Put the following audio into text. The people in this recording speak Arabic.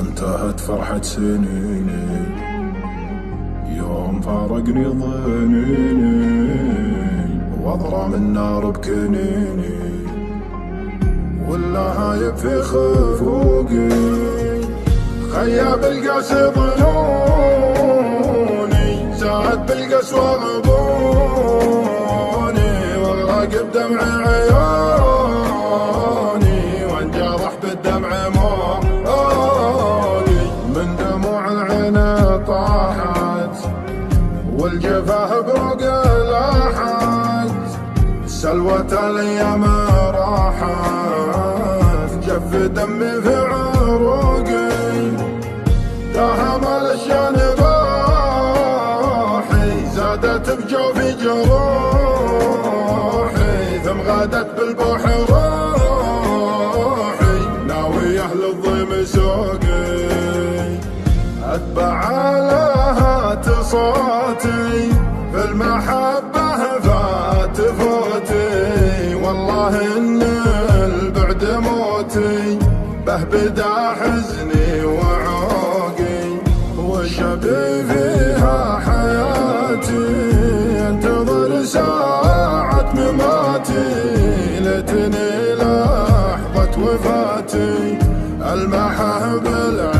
انتهت فرحة سنيني يوم فارقني ضنيني، واضرم النار بكنيني واللهايب في خفوقي، خياب القاس ظنوني، زاد بالقسوة غبوني، واغرق بدمع عيوني، وانجرح بالدمع مولي، من دموع العين طاحت والجفاه بروق لاحت، سلوة الايام راحت، جف دمي في عروقي، داهم الاشيان روحي، زادت بجوفي جروحي، ثم غادت بالبوح روحي، ناوي اهل الضيم سوقي، اتبع لهات صوتي في المحبة فات فوتي، والله ان البعد موتي، به بدا حزني وعوقي، وشبي فيها حياتي، انتظر ساعة مماتي، ليتني لحظة وفاتي، المحها بالعين